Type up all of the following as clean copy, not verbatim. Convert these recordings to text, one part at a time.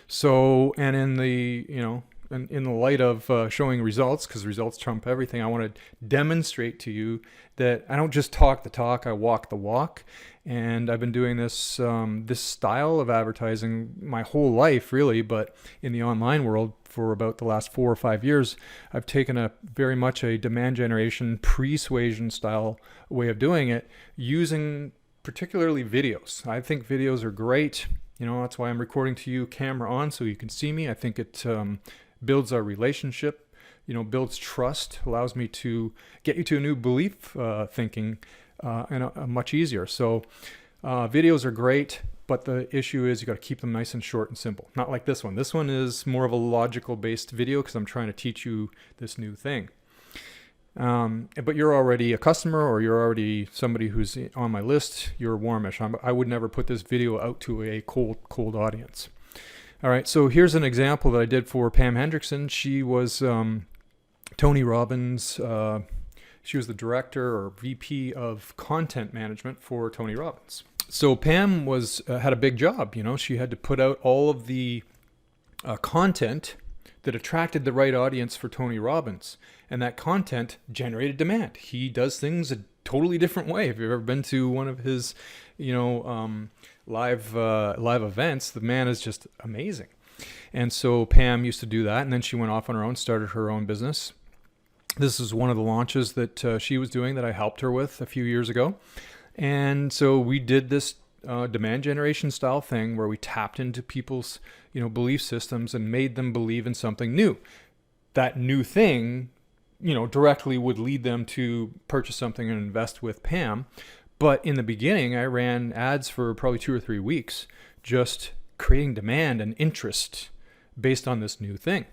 So, and in the, in the light of showing results, because results trump everything, I want to demonstrate to you that I don't just talk the talk, I walk the walk. And I've been doing this style of advertising my whole life, really, but in the online world for about the last 4 or 5 years, I've taken a very much a demand generation, persuasion style way of doing it, using particularly videos. I think videos are great. That's why I'm recording to you camera on so you can see me. I think it builds our relationship, builds trust, allows me to get you to a new belief thinking and much easier. So videos are great, but the issue is you got to keep them nice and short and simple. Not like this one. This one is more of a logical based video because I'm trying to teach you this new thing. But you're already a customer or you're already somebody who's on my list. You're warmish. I would never put this video out to a cold audience. All right, so here's an example that I did for Pam Hendrickson. She was Tony Robbins. She was the director or VP of content management for Tony Robbins. So Pam had a big job. She had to put out all of the content that attracted the right audience for Tony Robbins, and that content generated demand. He does things a totally different way. If you've ever been to one of his, live events, the man is just amazing. And so Pam used to do that, and then she went off on her own, started her own business. This is one of the launches that she was doing that I helped her with a few years ago. And so we did this demand generation style thing where we tapped into people's, belief systems and made them believe in something new. That new thing, directly would lead them to purchase something and invest with Pam. But in the beginning, I ran ads for probably 2 or 3 weeks, just creating demand and interest based on this new thing.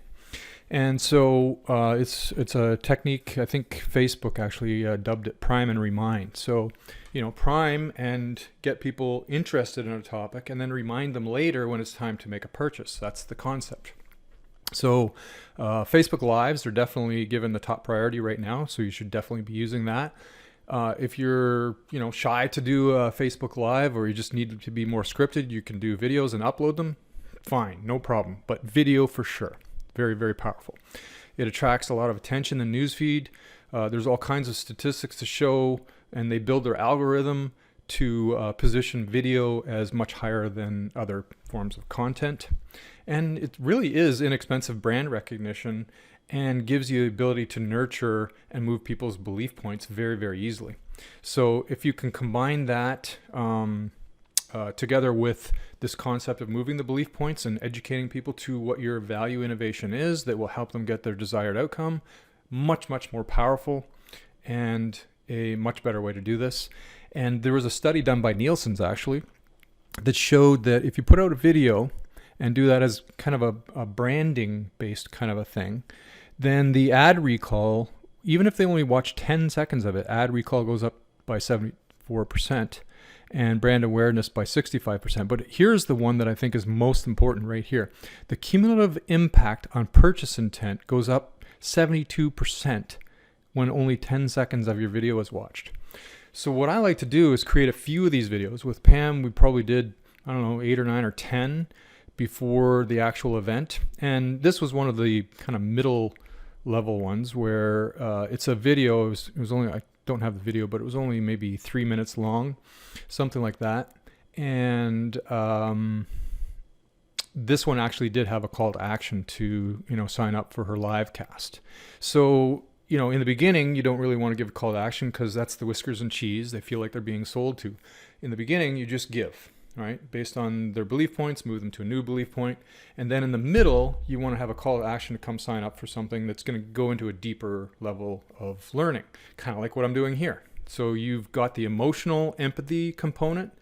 And so it's a technique. I think Facebook actually dubbed it prime and remind. So, prime and get people interested in a topic and then remind them later when it's time to make a purchase. That's the concept. So Facebook Lives are definitely given the top priority right now. So you should definitely be using that. If you're, shy to do a Facebook Live or you just need to be more scripted, you can do videos and upload them. Fine, no problem. But video for sure. Very, very powerful. It attracts a lot of attention in the newsfeed. There's all kinds of statistics to show, and they build their algorithm to position video as much higher than other forms of content. And it really is inexpensive brand recognition and gives you the ability to nurture and move people's belief points very, very easily. So if you can combine that together with this concept of moving the belief points and educating people to what your value innovation is that will help them get their desired outcome, much, much more powerful and a much better way to do this. And there was a study done by Nielsen's actually that showed that if you put out a video and do that as kind of a branding based kind of a thing, then the ad recall, even if they only watch 10 seconds of it, ad recall goes up by 74%. And brand awareness by 65%. But here's the one that I think is most important right here. The cumulative impact on purchase intent goes up 72% when only 10 seconds of your video is watched. So what I like to do is create a few of these videos. With Pam, we probably did, 8 or 9 or 10 before the actual event. And this was one of the kind of middle level ones where it's a video. It was only, I don't have the video, but it was only maybe 3 minutes long, something like that. And this one actually did have a call to action to, sign up for her live cast. So, in the beginning, you don't really want to give a call to action because that's the whiskers and cheese. They feel like they're being sold to. In the beginning, you just give, right? Based on their belief points, move them to a new belief point. And then in the middle, you want to have a call to action to come sign up for something that's going to go into a deeper level of learning, kind of like what I'm doing here. So you've got the emotional empathy component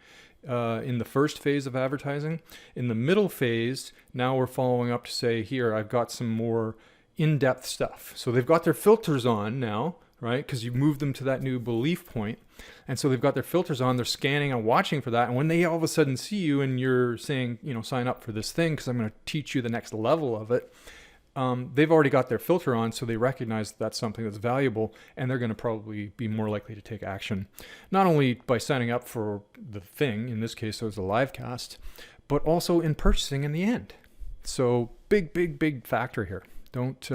in the first phase of advertising. In the middle phase, now we're following up to say, here, I've got some more in-depth stuff. So they've got their filters on now, right? Because you moved them to that new belief point. And so they've got their filters on, they're scanning and watching for that. And when they all of a sudden see you and you're saying, sign up for this thing because I'm going to teach you the next level of it, they've already got their filter on, so they recognize that's something that's valuable, and they're going to probably be more likely to take action, not only by signing up for the thing, in this case it was a live cast, but also in purchasing in the end. So big factor here. Don't